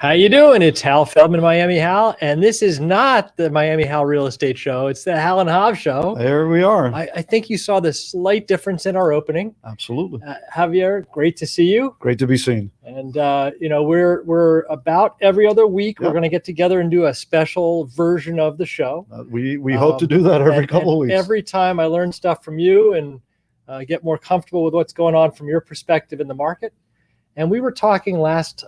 How you doing? It's Hal Feldman, MiamiHal, and this is not the MiamiHal Real Estate Show. It's the Hal and Hob Show. There we are. I think you saw the slight difference in our opening. Absolutely. Javier, great to see you. Great to be seen. And we're about every other week. Yep. We're going to get together and do a special version of the show. We hope to do that every couple of weeks. Every time I learn stuff from you and get more comfortable with what's going on from your perspective in the market. And we were talking last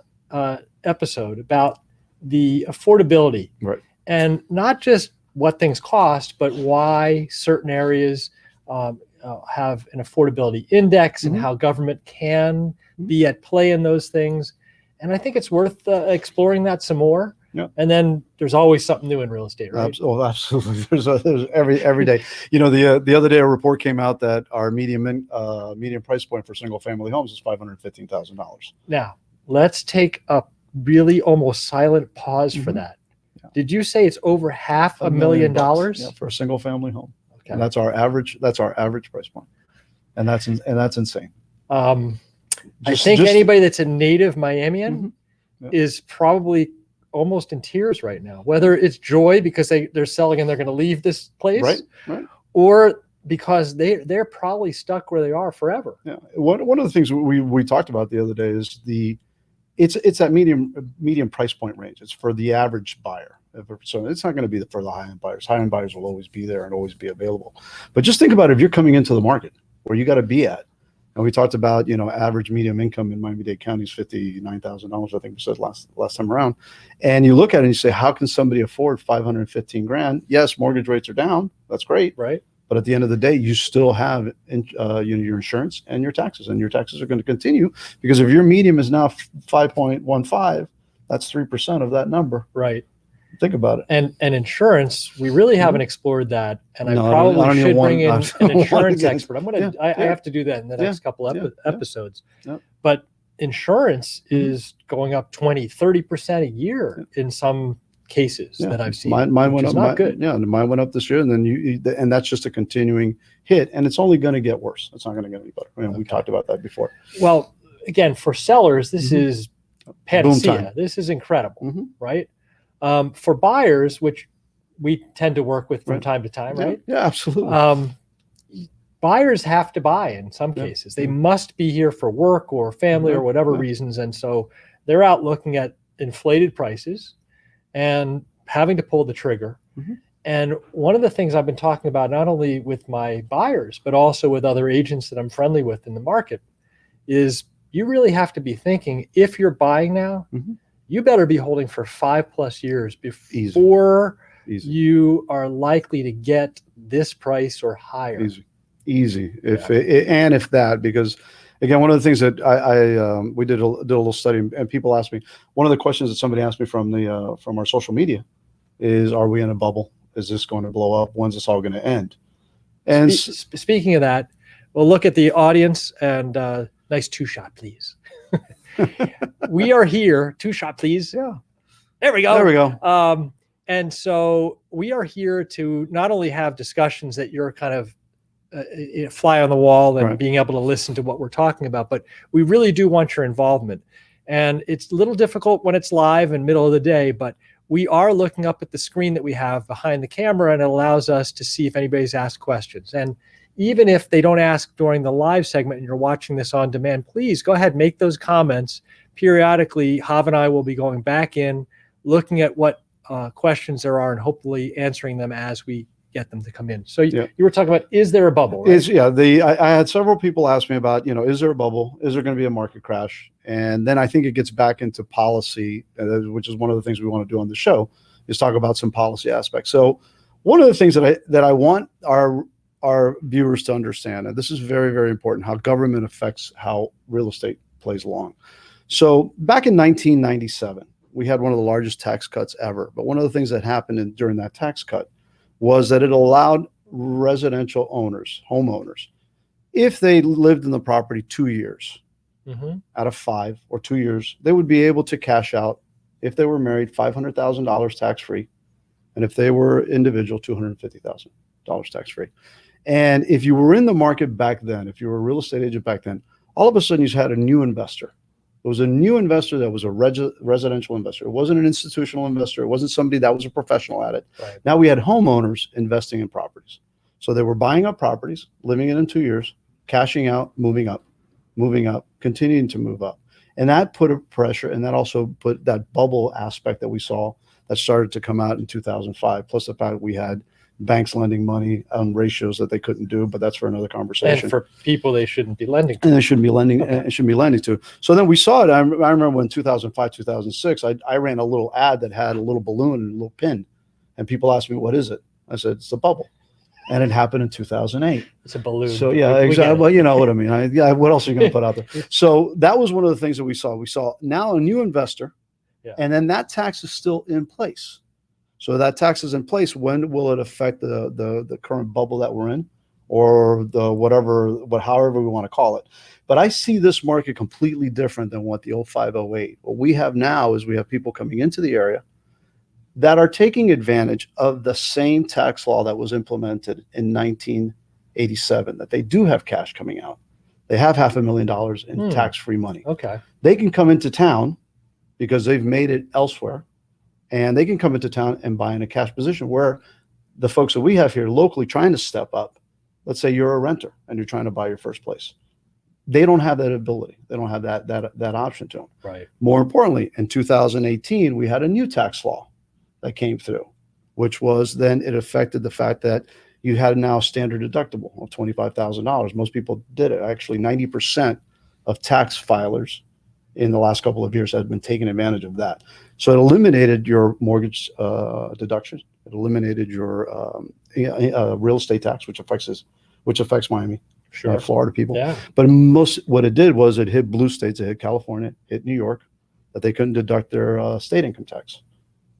episode about the affordability, right? And not just what things cost, but why certain areas have an affordability index and how government can be at play in those things. And I think it's worth exploring that some more. Yeah. And then there's always something new in real estate, right? Oh, absolutely. There's every day. You know, the other day a report came out that our median price point for single family homes is $515,000. Now, let's take a really almost silent pause for that. Yeah. Did you say it's over $500,000? Yeah, for a single family home. Okay. And that's our average price point. And that's insane. I think anybody that's a native Miamian is probably almost in tears right now, whether it's joy because they're selling and they're going to leave this place, right, or because they're probably stuck where they are forever. Yeah. One of the things we talked about the other day is it's that medium price point range. It's for the average buyer. So it's not going to be for the high-end buyers. High-end buyers will always be there and always be available. But just think about it, if you're coming into the market where you got to be at. And we talked about, average medium income in Miami-Dade County is $59,000, I think we said last time around. And you look at it and you say, how can somebody afford $515,000? Yes, mortgage rates are down. That's great. Right. But at the end of the day, you still have your insurance and your taxes are going to continue, because if your medium is now 5.15, that's 3% of that number. Right. Think about it. And insurance, we really haven't explored that. And I No, probably should bring in an insurance again. expert. I have to do that in the next couple episodes. Yeah. But insurance is going up 20-30% a year in some cases that I've seen. Mine went up. Not good. Yeah, mine went up this year, and then and that's just a continuing hit, and it's only going to get worse. It's not going to get any better. We talked about that before. Well, again, for sellers, this is panacea. This is incredible, right? For buyers, which we tend to work with from time to time, right? Yeah, absolutely. Buyers have to buy in some cases. They must be here for work or family or whatever reasons, and so they're out looking at inflated prices and having to pull the trigger. And one of the things I've been talking about, not only with my buyers, but also with other agents that I'm friendly with in the market, is you really have to be thinking, if you're buying now, you better be holding for 5+ years before you are likely to get this price or higher. Easy. If that, because again, one of the things that we did a little study, and people asked me, one of the questions that somebody asked me from our social media is, are we in a bubble? Is this going to blow up? When's this all going to end? And speaking of that, we'll look at the audience and nice 2-shot, please. We are here. 2-shot, please. Yeah. There we go. There we go. And so we are here to not only have discussions that you're kind of fly on the wall and being able to listen to what we're talking about, but we really do want your involvement. And it's a little difficult when it's live in middle of the day, but we are looking up at the screen that we have behind the camera, and it allows us to see if anybody's asked questions. And even if they don't ask during the live segment and you're watching this on demand, please go ahead, make those comments. Periodically, Hav and I will be going back in, looking at what questions there are and hopefully answering them as we get them to come in. So you were talking about, is there a bubble? Right? I had several people ask me about, is there a bubble? Is there going to be a market crash? And then I think it gets back into policy, which is one of the things we want to do on the show, is talk about some policy aspects. So one of the things that I want our viewers to understand, and this is very, very important, how government affects how real estate plays along. So back in 1997, we had one of the largest tax cuts ever. But one of the things that happened during that tax cut was that it allowed residential owners, homeowners, if they lived in the property 2 years out of 5 or 2 years, they would be able to cash out, if they were married, $500,000 tax-free. And if they were individual, $250,000 tax-free. And if you were in the market back then, if you were a real estate agent back then, all of a sudden you had a new investor It was a new investor that was a residential investor. It wasn't an institutional investor. It wasn't somebody that was a professional at it. Right. Now we had homeowners investing in properties. So they were buying up properties, living in 2 years, cashing out, moving up, continuing to move up. And that put a pressure, and that also put that bubble aspect that we saw that started to come out in 2005, plus the fact we had banks lending money on ratios that they couldn't do, but that's for another conversation. And for people they shouldn't be lending to. And they shouldn't be lending, okay. Shouldn't be lending to. So then we saw it. I remember when 2005, 2006, I ran a little ad that had a little balloon and a little pin, and people asked me, what is it? I said, it's a bubble. And it happened in 2008. It's a balloon. So yeah, exactly. Well, you know what I mean. What else are you going to put out there? So that was one of the things that we saw. We saw now a new investor, and then that tax is still in place. So that tax is in place. When will it affect the current bubble that we're in, or however we want to call it? But I see this market completely different than what the 05, 08. What we have now is we have people coming into the area that are taking advantage of the same tax law that was implemented in 1987, that they do have cash coming out. They have $500,000 in tax-free money. Okay. They can come into town because they've made it elsewhere, and they can come into town and buy in a cash position, where the folks that we have here locally trying to step up, let's say you're a renter and you're trying to buy your first place. They don't have that ability. They don't have that option to them. Right. More importantly, in 2018, we had a new tax law that came through, which was then it affected the fact that you had now a standard deductible of $25,000. Most people did it. Actually, 90% of tax filers in the last couple of years have been taking advantage of that. So it eliminated your mortgage deductions. It eliminated your real estate tax, which affects Miami, Florida people. Yeah. But what it did was it hit blue states. It hit California, hit New York, that they couldn't deduct their state income tax.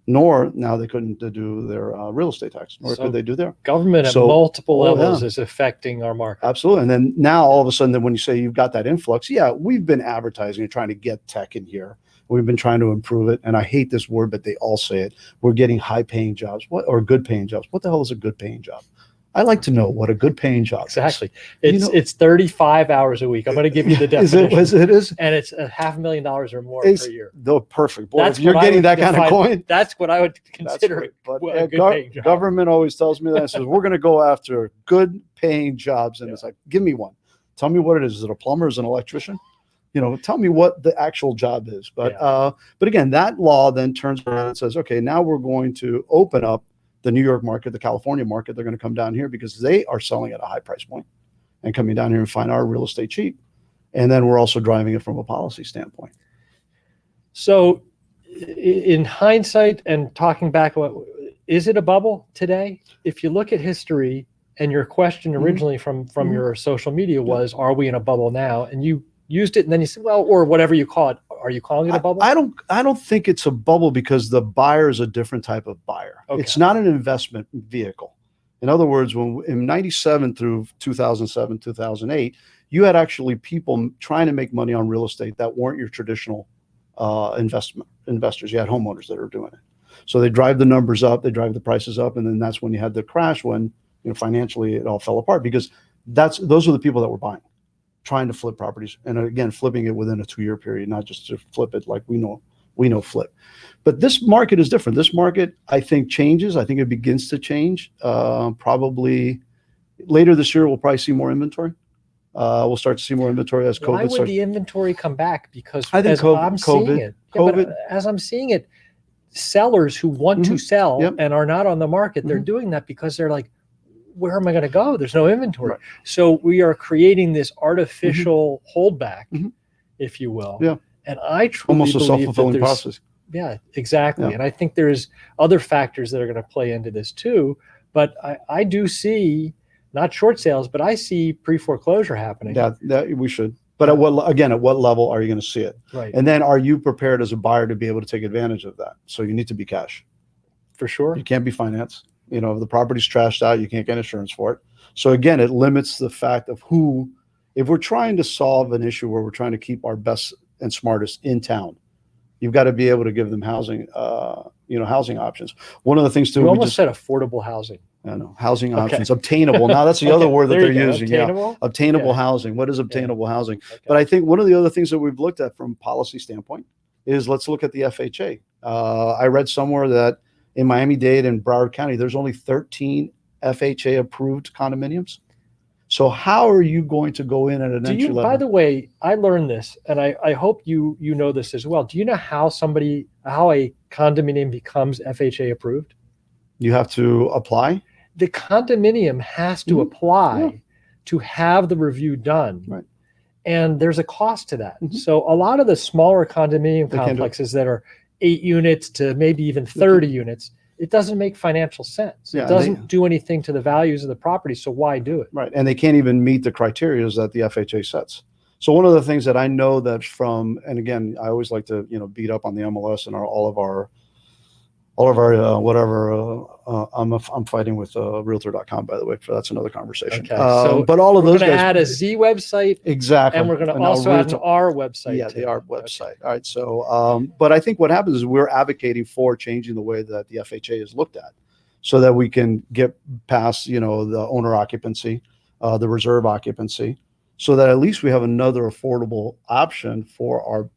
Nor now they couldn't do their real estate tax, nor could they do their government at multiple levels is affecting our market. Absolutely. And then now all of a sudden, when you say you've got that influx, we've been advertising and trying to get tech in here. We've been trying to improve it. And I hate this word, but they all say it. We're getting high paying jobs or good paying jobs. What the hell is a good paying job? I like to know what a good paying job is. It's 35 hours a week. I'm going to give you the definition. It is. And it's $500,000 or more per year. Perfect. Boy, if you're getting that kind of coin. That's what I would consider a good paying job. Government always tells me that. It says, we're going to go after good paying jobs. And it's like, give me one. Tell me what it is. Is it a plumber? Is it an electrician? Tell me what the actual job is. But again, that law then turns around and says, okay, now we're going to open up the New York market, the California market. They're going to come down here because they are selling at a high price point and coming down here and find our real estate cheap. And then we're also driving it from a policy standpoint. So in hindsight and talking back, is it a bubble today? If you look at history, and your question originally from your social media was, are we in a bubble now? And you used it and then you said, well, or whatever you call it. Are you calling it a bubble? I don't think it's a bubble because the buyer is a different type of buyer. Okay. It's not an investment vehicle. In other words, when in 97 through 2007, 2008, you had actually people trying to make money on real estate that weren't your traditional investors. You had homeowners that are doing it. So they drive the numbers up, they drive the prices up, and then that's when you had the crash when financially it all fell apart, because those are the people that were buying, trying to flip properties, and again flipping it within a 2-year period, not just to flip it like we know flip. But this market is different. This market, I think, changes. I think it begins to change. Probably later this year, we'll probably see more inventory. We'll start to see more inventory as COVID. Why would the inventory come back? Because I think I'm seeing it. But as I'm seeing it, sellers who want to sell and are not on the market, they're doing that because they're like, where am I going to go? There's no inventory. Right. So we are creating this artificial holdback, if you will. Yeah. And I truly almost a self-fulfilling process. Yeah, exactly. Yeah. And I think there's other factors that are going to play into this too. But I do see not short sales, but I see pre-foreclosure happening. That we should. But at what level are you going to see it? Right. And then are you prepared as a buyer to be able to take advantage of that? So you need to be cash. For sure. You can't be financed. If the property's trashed out, you can't get insurance for it. So again, it limits the fact of if we're trying to solve an issue where we're trying to keep our best and smartest in town, you've got to be able to give them housing, housing options. One of the things too, you almost said affordable housing. I know, housing Okay. options, obtainable. Now that's the other word that There they're you go. using. Obtainable? Yeah, obtainable Okay. housing. What is obtainable housing? Okay. But I think one of the other things that we've looked at from policy standpoint is let's look at the FHA. I read somewhere that in Miami-Dade and Broward County, there's only 13 FHA approved condominiums. So how are you going to go in at an entry level? By the way, I learned this, and I hope you know this as well. Do you know how a condominium becomes FHA approved? You have to apply. The condominium has to apply to have the review done. Right. And there's a cost to that. So a lot of the smaller condominium complexes that are 8 units to maybe even 30 units, it doesn't make financial sense. It doesn't do anything to the values of the property. So why do it? Right. And they can't even meet the criteria that the FHA sets. So one of the things that I know that from, and again, I always like to, beat up on the MLS and all of our whatever. I'm fighting with Realtor.com, by the way. That's another conversation. Okay. So but all of those guys, we're going to guys add a Z website. Exactly. And we're going to also add an R website. Yeah, the R website. All right. So, but I think what happens is we're advocating for changing the way that the FHA is looked at so that we can get past, the owner occupancy, the reserve occupancy, so that at least we have another affordable option for our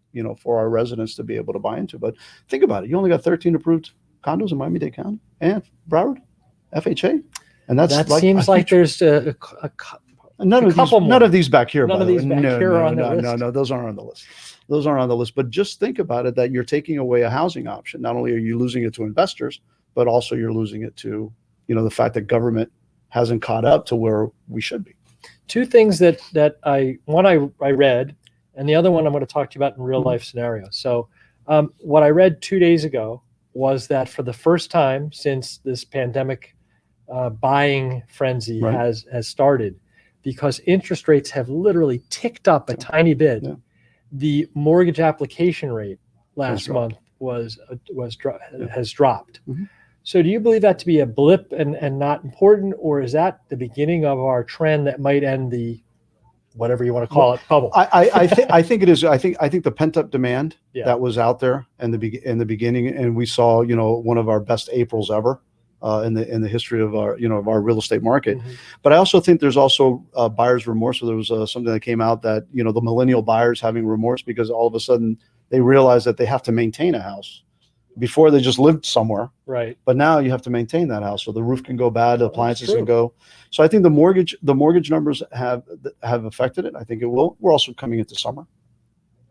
residents to be able to buy into. But think about it. You only got 13 approved condos in Miami-Dade County and Broward, FHA. And that seems like there's none of these back here. None of these back here are on the list. No, those aren't on the list. Those aren't on the list. But just think about it, that you're taking away a housing option. Not only are you losing it to investors, but also you're losing it to, the fact that government hasn't caught up to where we should be. Two things that I read, and the other one I'm going to talk to you about in real life scenarios. So what I read 2 days ago was that for the first time since this pandemic buying frenzy has started, because interest rates have literally ticked up a tiny bit, the mortgage application rate last month has dropped. So do you believe that to be a blip and not important, or is that the beginning of our trend that might end the, whatever you want to call it, bubble? I think it is. I think the pent up demand that was out there in the beginning, and we saw, one of our best Aprils ever in the history of our, of our real estate market. But I also think there's also buyer's remorse. So there was something that came out that, the millennial buyers having remorse because all of a sudden they realize that they have to maintain a house. Before they just lived somewhere, right? But now you have to maintain that house, so the roof can go bad, the appliances can go. So I think the mortgage numbers have affected it. I think it will. We're also coming into summer,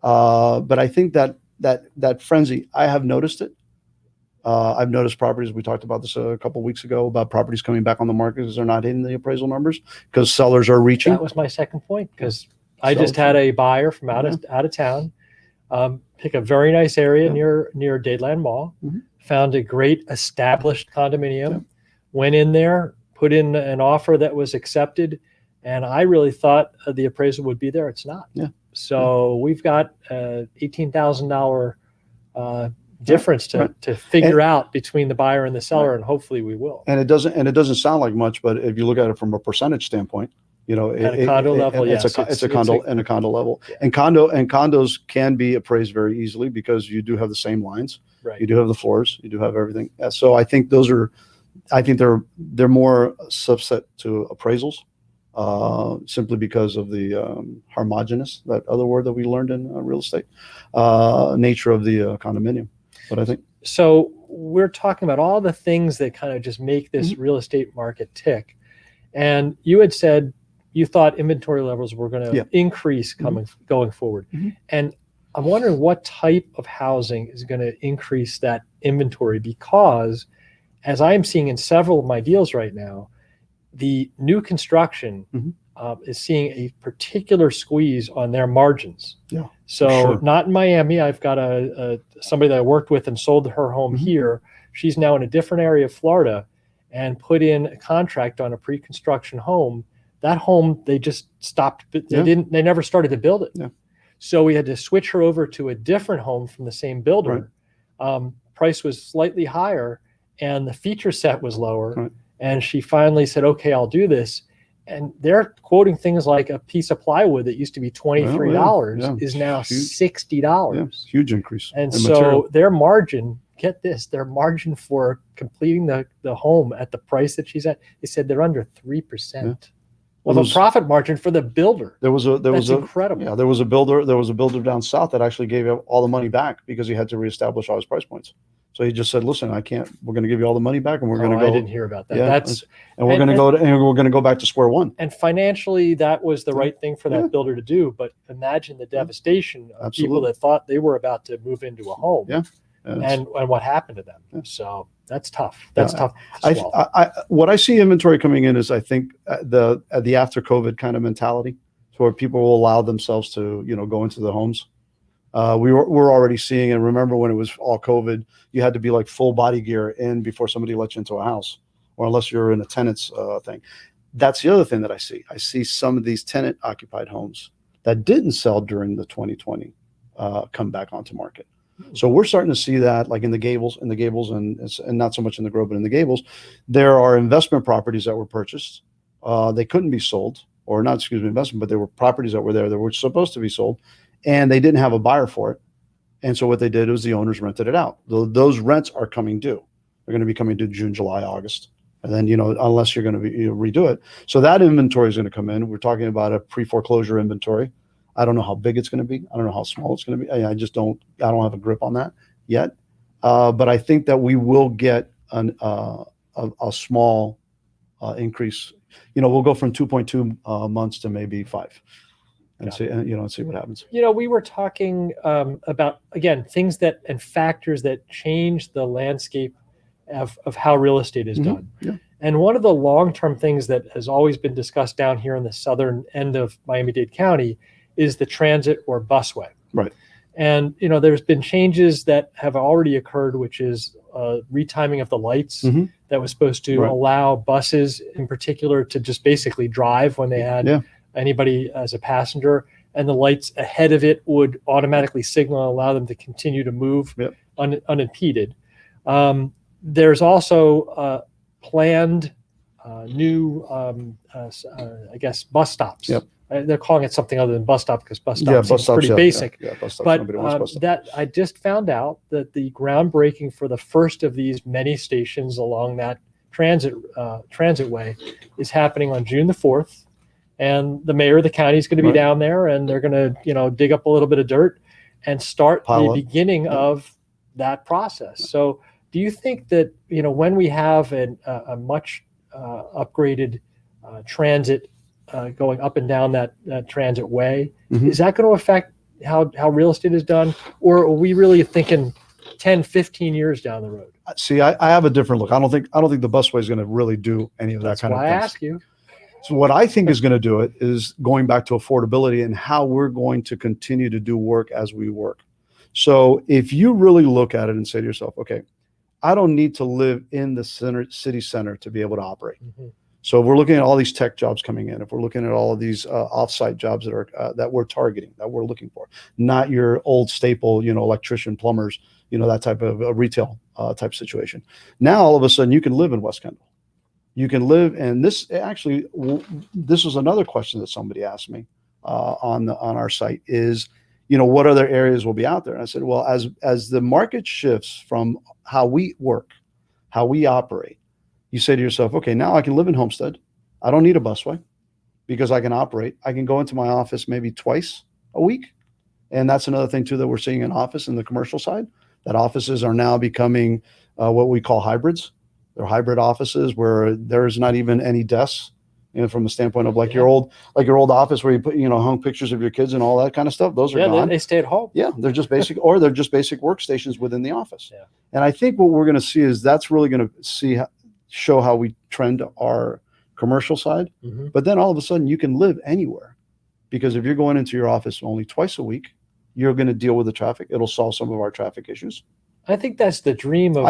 but I think that frenzy, I have noticed it. I've noticed properties. We talked about this a couple of weeks ago about properties coming back on the market because they're not hitting the appraisal numbers because sellers are reaching. That was my second point, because I just had a buyer from out of town. Pick a very nice area near Dadeland Mall, found a great established condominium, went in there, put in an offer that was accepted, and I really thought the appraisal would be there. It's not. So we've got $18,000 difference to figure out between the buyer and the seller, and hopefully we will. And it doesn't sound like much, but if you look at it from a percentage standpoint, at a condo level, it's a condo level, and condos can be appraised very easily because you do have the same lines, you do have the floors, you do have everything. So I think they're more subset to appraisals, simply because of the homogeneous, that other word that we learned in real estate, nature of the condominium. But I think so. We're talking about all the things that kind of just make this real estate market tick, and you had said you thought inventory levels were going to increase going forward. And I'm wondering what type of housing is going to increase that inventory, because as I'm seeing in several of my deals right now, the new construction is seeing a particular squeeze on their margins. So not in Miami. I've got somebody that I worked with and sold her home here. She's now in a different area of Florida and put in a contract on a pre-construction home. That home, they just stopped. They never started to build it. So we had to switch her over to a different home from the same builder. Price was slightly higher and the feature set was lower. And she finally said, okay, I'll do this. And they're quoting things like a piece of plywood that used to be $23 is now $60. Huge increase. And so their margin get this, their margin for completing the home at the price that she's at, they said they're under 3%. Yeah. Well, the profit margin for the builder. That's incredible. Yeah, there was a builder down south that actually gave all the money back because he had to reestablish all his price points. So he just said, "Listen, I can't. We're going to give you all the money back, and we're going to go." I didn't hear about that. Yeah, and we're going to go back to square one. And financially, that was the right thing for that builder to do. But imagine the devastation of people that thought they were about to move into a home. Yeah, and what happened to them. Yeah. So that's tough. Tough. What I see inventory coming in is, I think, the after COVID kind of mentality, so where people will allow themselves to go into the homes. We're already seeing, and remember when it was all COVID, you had to be like full body gear in before somebody let you into a house, or unless you're in a tenant's thing. That's the other thing that I see. I see some of these tenant occupied homes that didn't sell during the 2020 come back onto market. So we're starting to see that, like in the Gables, and not so much in the Grove, but in the Gables, there are investment properties that were purchased. They couldn't be sold, or not, excuse me, investment, but there were properties that were there that were supposed to be sold, and they didn't have a buyer for it. And so what they did was the owners rented it out. Those rents are coming due. They're going to be coming due June, July, August. And then, unless you're going to redo it. So that inventory is going to come in. We're talking about a pre-foreclosure inventory. I don't know how big it's going to be. I don't know how small it's going to be. I don't have a grip on that yet. But I think that we will get a small increase. We'll go from 2.2 months to maybe 5. And see what happens. We were talking about, again, things and factors that change the landscape of how real estate is done. Yeah. And one of the long-term things that has always been discussed down here in the southern end of Miami-Dade County is the transit or busway. Right. And, there's been changes that have already occurred, which is retiming of the lights that was supposed to allow buses in particular to just basically drive when they had anybody as a passenger, and the lights ahead of it would automatically signal and allow them to continue to move unimpeded. There's also planned new, I guess, bus stops. Yep. They're calling it something other than bus stop because bus stop seems pretty basic. Yeah, bus stops. But that I just found out that the groundbreaking for the first of these many stations along that transit way is happening on June the 4th. And the mayor of the county is going to be down there, and they're going to, dig up a little bit of dirt and start the beginning of that process. So do you think that, when we have a much upgraded transit going up and down that transit way, is that going to affect how real estate is done? Or are we really thinking 10, 15 years down the road? See, I have a different look. I don't think the busway is going to really do any of that. That's kind of thing. That's why I ask you. So what I think is going to do it is going back to affordability and how we're going to continue to do work as we work. So if you really look at it and say to yourself, okay, I don't need to live in the city center to be able to operate. So if we're looking at all these tech jobs coming in, if we're looking at all of these offsite jobs that we're targeting, that we're looking for, not your old staple, electrician, plumbers, that type of retail type situation. Now all of a sudden you can live in West Kendall. You can live, and this was another question that somebody asked me on our site is, what other areas will be out there? And I said, well, as the market shifts from how we work, how we operate, you say to yourself, okay, now I can live in Homestead. I don't need a busway because I can operate. I can go into my office maybe twice a week. And that's another thing too that we're seeing in office in the commercial side, that offices are now becoming what we call hybrids. They're hybrid offices where there's not even any desks, from the standpoint of your old office where you put, hung pictures of your kids and all that kind of stuff. Those are gone. They stay at home. Yeah, they're just basic, or they're just basic workstations within the office. Yeah. And I think what we're going to see is that's really going to show how we trend our commercial side. But then all of a sudden you can live anywhere, because if you're going into your office only twice a week, you're going to deal with the traffic. It'll solve some of our traffic issues. I think that's the dream of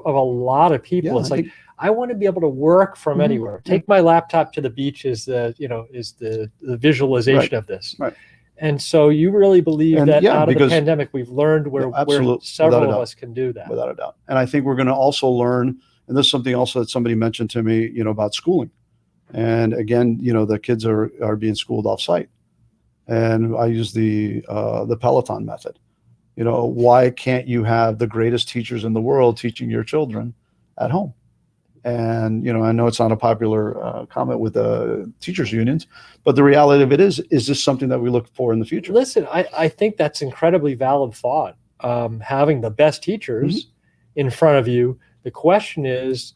a lot of people. Yeah, it's I want to be able to work from anywhere. Take my laptop to the beach is the visualization of this. Right. And so you really believe that out of the pandemic, we've learned where several of us can do that. Without a doubt. And I think we're going to also learn, and this is something also that somebody mentioned to me, about schooling. And again, the kids are being schooled off site. And I use the Peloton method. Why can't you have the greatest teachers in the world teaching your children at home? And, I know it's not a popular comment with the teachers unions, but the reality of it is this something that we look for in the future? Listen, I think that's incredibly valid thought. Having the best teachers in front of you. The question is,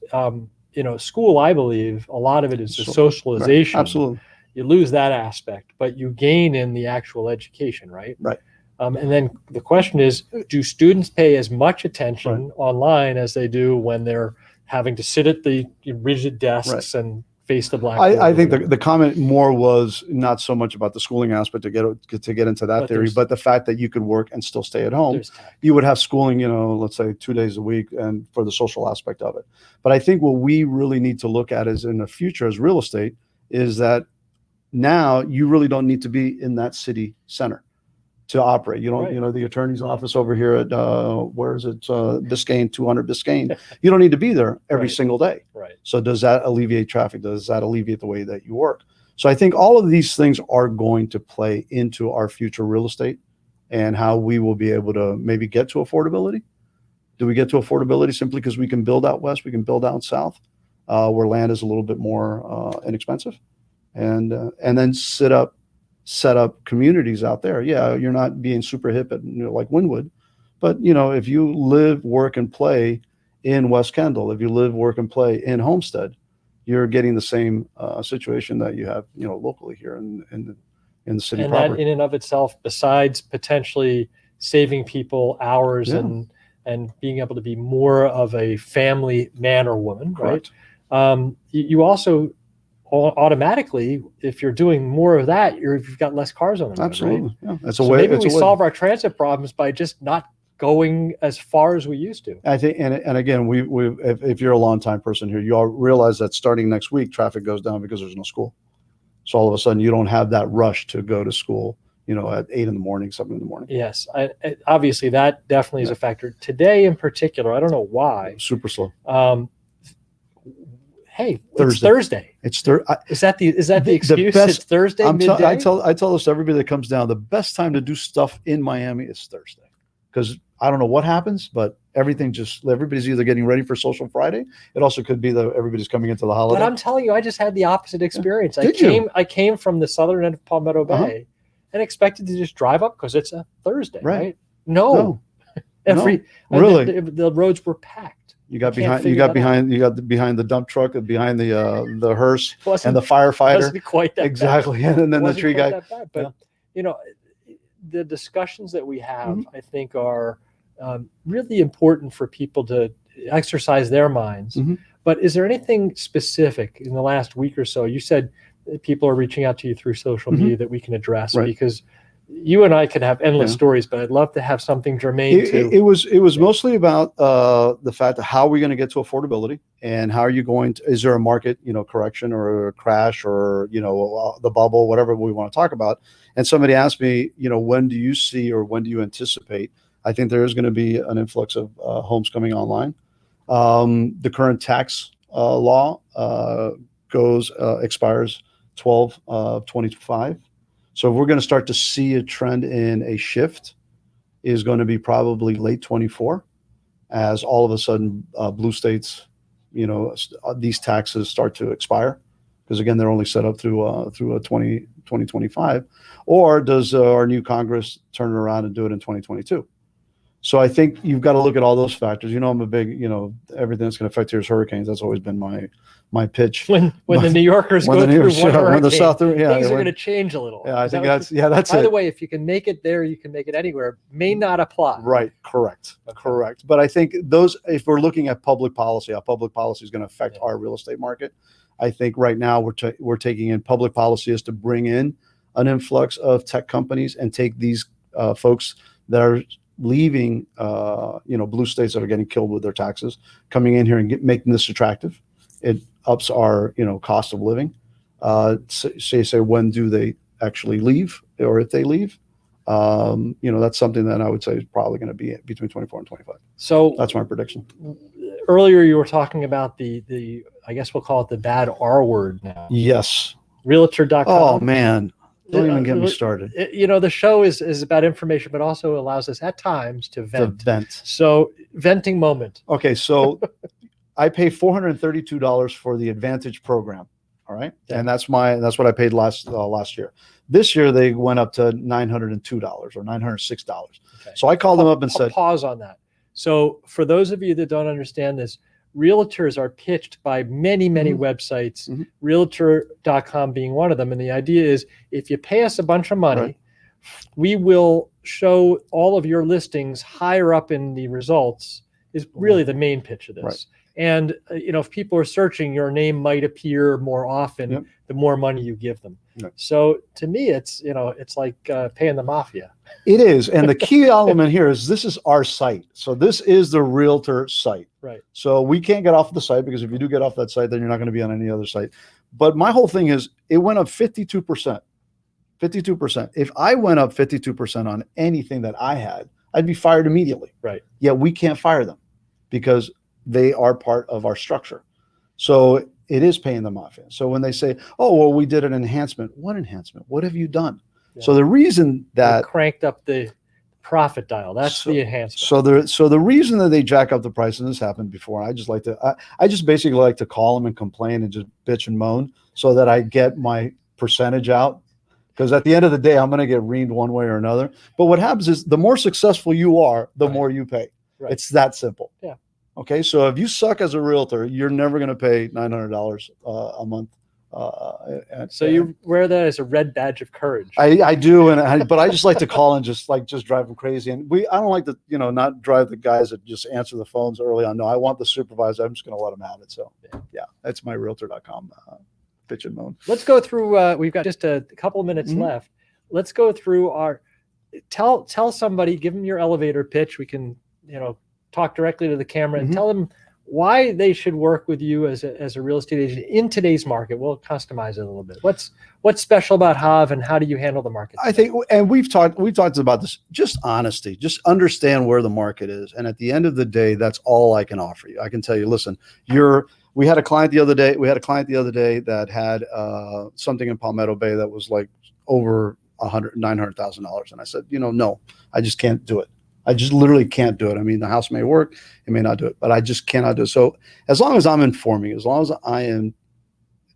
school, I believe a lot of it is the socialization. Right. Absolutely. You lose that aspect, but you gain in the actual education, right? Right. And then the question is, do students pay as much attention online as they do when they're having to sit at the rigid desks and face the blackboard? I think the comment more was not so much about the schooling aspect to get into that theory, but the fact that you could work and still stay at home. You would have schooling, let's say 2 days a week, and for the social aspect of it. But I think what we really need to look at is in the future as real estate is that now you really don't need to be in that city center to operate. You don't, the attorney's office over here at where is it? Biscayne, 200 Biscayne. You don't need to be there every single day. Right. So does that alleviate traffic? Does that alleviate the way that you work? So I think all of these things are going to play into our future real estate and how we will be able to maybe get to affordability. Do we get to affordability simply because we can build out west, we can build out south, where land is a little bit more inexpensive, and then set up communities out there. Yeah, you're not being super hip at like Wynwood, but if you live, work, and play in West Kendall, if you live, work, and play in Homestead, you're getting the same situation that you have locally here in the city and proper. That in and of itself, besides potentially saving people hours and being able to be more of a family man or woman, Correct. right? You also automatically, if you're doing more of that, you've got less cars on the road. Absolutely. Right? Yeah. That's a way. Maybe we solve our transit problems by just not going as far as we used to. I think, and again, if you're a longtime person here, you all realize that starting next week, traffic goes down because there's no school. So all of a sudden, you don't have that rush to go to school, at 8 in the morning, 7 in the morning. Yes, obviously that definitely is a factor. Today, in particular, I don't know why. Super slow. Hey, it's Thursday. It's Thursday. Is that the excuse? It's Thursday midday? I tell this to everybody that comes down. The best time to do stuff in Miami is Thursday, because I don't know what happens, but everybody's either getting ready for Social Friday. It also could be that everybody's coming into the holiday. But I'm telling you, I just had the opposite experience. Yeah. I came from the southern end of Palmetto Bay and expected to just drive up because it's a Thursday, right? No. Really, the roads were packed. You got behind the dump truck, behind the hearse, and the firefighter. Wasn't quite that exactly, bad. and then the tree guy. But the discussions that we have, I think, are really important for people to exercise their minds. But is there anything specific in the last week or so? You said that people are reaching out to you through social media that we can address, because you and I could have endless stories, but I'd love to have something germane to. It was mostly about the fact of how are we going to get to affordability, and how are you going to? Is there a market correction or a crash or the bubble, whatever we want to talk about? And somebody asked me, when do you see or when do you anticipate? I think there is going to be an influx of homes coming online. The current tax law expires 12/25. So if we're going to start to see a trend in a shift, is going to be probably late 24, as all of a sudden blue states, these taxes start to expire, because again they're only set up through a 2025, or does our new Congress turn it around and do it in 2022? So I think you've got to look at all those factors. I'm a big, everything that's going to affect here is hurricanes. That's always been my pitch. When the New Yorkers go through one hurricane, the South, things are going to change a little. Yeah, I think that's it. By the way, if you can make it there, you can make it anywhere. May not apply. Right. Correct. Correct. But I think if we're looking at public policy, how public policy is going to affect our real estate market, I think right now we're taking in public policy is to bring in an influx of tech companies and take these folks that are leaving, blue states that are getting killed with their taxes, coming in here and making this attractive. It ups our, cost of living. Say when do they actually leave, or if they leave? That's something that I would say is probably going to be between 24 and 25. So that's my prediction. Earlier you were talking about the I guess we'll call it the bad R word now. Yes. Realtor.com. Oh man. Don't even get me started. The show is about information, but also allows us at times to vent. vent. So venting moment. Okay, so I pay $432 for the Advantage program. All right, Yeah. and that's what I paid last year. This year they went up to $902 or $906. Okay. So I called them up and I'll said, pause on that. So for those of you that don't understand this, realtors are pitched by many websites, realtor.com being one of them. And the idea is if you pay us a bunch of money, Right. we will show all of your listings higher up in the results is really the main pitch of this. Right. And, if people are searching, your name might appear more often, the more money you give them. Right. So to me, it's like paying the mafia. It is. And the key element here is this is our site. So this is the realtor site. Right. So we can't get off the site because if you do get off that site, then you're not going to be on any other site. But my whole thing is it went up 52%. 52%. If I went up 52% on anything that I had, I'd be fired immediately. Right. Yet we can't fire them because they are part of our structure. So it is paying the mafia. So when they say, oh, well, we did an enhancement. What enhancement? What have you done? Yeah. So the reason that they cranked up the profit dial, that's the enhancement. So the reason that they jack up the price, and this happened before, I just basically like to call them and complain and just bitch and moan so that I get my percentage out. Because at the end of the day, I'm going to get reamed one way or another. But what happens is the more successful you are, the more you pay. Right. It's that simple. Yeah. Okay. So if you suck as a realtor, you're never going to pay $900 a month. So you wear that as a red badge of courage. I do. But I just like to call and just drive them crazy. And I don't like to, not drive the guys that just answer the phones early on. No, I want the supervisor. I'm just going to let them have it. So yeah, that's my realtor.com. Pitch and moan. Let's go through. We've got just a couple of minutes left. Let's go through tell somebody, give them your elevator pitch. We can, talk directly to the camera and tell them why they should work with you as a real estate agent in today's market. We'll customize it a little bit. What's special about Hav and how do you handle the market today? I think, and we've talked about this, just honesty, just understand where the market is. And at the end of the day, that's all I can offer you. I can tell you, listen, we had a client the other day that had something in Palmetto Bay that was like over $900,000. And I said, no, I just can't do it. I just literally can't do it. I mean, the house may work, it may not do it, but I just cannot do it. So as long as I'm informing, as long as I am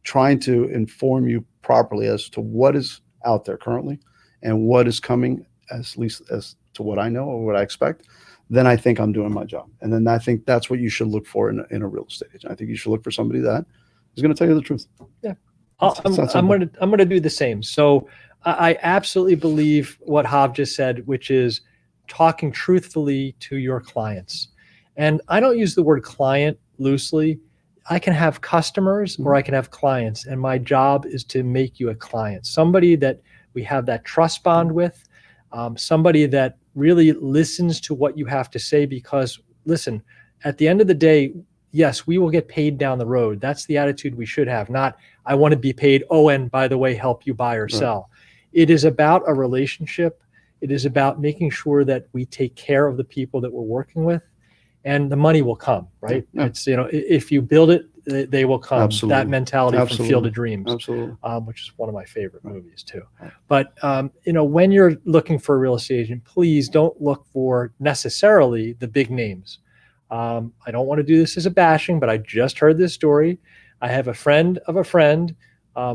trying to inform you properly as to what is out there currently and what is coming, at least as to what I know or what I expect, then I think I'm doing my job. And then I think that's what you should look for in a real estate agent. I think you should look for somebody that is going to tell you the truth. Yeah. I'm going to do the same. So I absolutely believe what Hav just said, which is talking truthfully to your clients. And I don't use the word client loosely. I can have customers or I can have clients, and my job is to make you a client, somebody that we have that trust bond with, somebody that really listens to what you have to say, because listen, at the end of the day, yes, we will get paid down the road. That's the attitude we should have, not I want to be paid, oh, and by the way, help you buy or sell. It is about a relationship. It is about making sure that we take care of the people that we're working with, and the money will come, right? Yeah. It's, if you build it, they will come. Absolutely. That mentality from Field of Dreams, absolutely, which is one of my favorite movies too. But, when you're looking for a real estate agent, please don't look for necessarily the big names. I don't want to do this as a bashing, but I just heard this story. I have a friend of a friend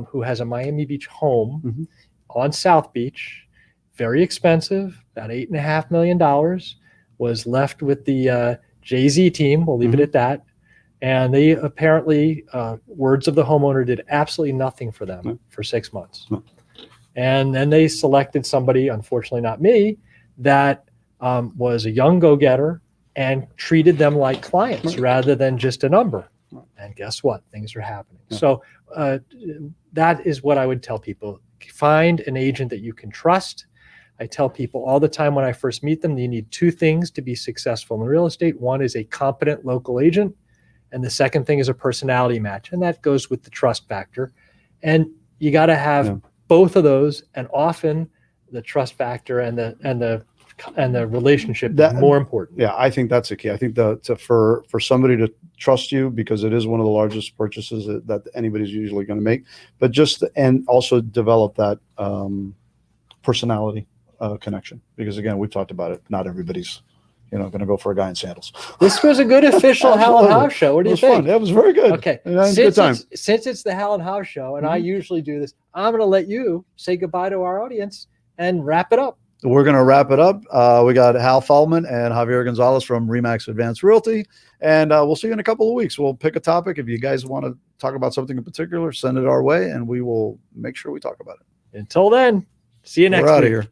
who has a Miami Beach home on South Beach. Very expensive, about $8.5 million, was left with the Jay-Z team. We'll leave it at that. And they apparently, words of the homeowner, did absolutely nothing for them for 6 months. And then they selected somebody, unfortunately not me, that was a young go-getter and treated them like clients rather than just a number. And guess what? Things are happening. So that is what I would tell people. Find an agent that you can trust. I tell people all the time when I first meet them, you need two things to be successful in real estate. One is a competent local agent, and the second thing is a personality match, and that goes with the trust factor. And you got to have both of those, and often the trust factor and the the relationship That- is more important. Yeah, I think that's the key. I think for somebody to trust you, because it is one of the largest purchases that anybody's usually going to make, but and also develop that personality connection, because again, we've talked about it. Not everybody's going to go for a guy in sandals. This was a good official Hal and House show. What do you think? Fun. That was very good. Okay, and that was a good time. Since it's the Hal and House show, and I usually do this, I'm going to let you say goodbye to our audience and wrap it up. We're going to wrap it up. We got Hal Feldman and Javier Gonzalez from Remax Advanced Realty, and we'll see you in a couple of weeks. We'll pick a topic. If you guys want to talk about something in particular, send it our way, and we will make sure we talk about it. Until then, see you next week. We're out of here.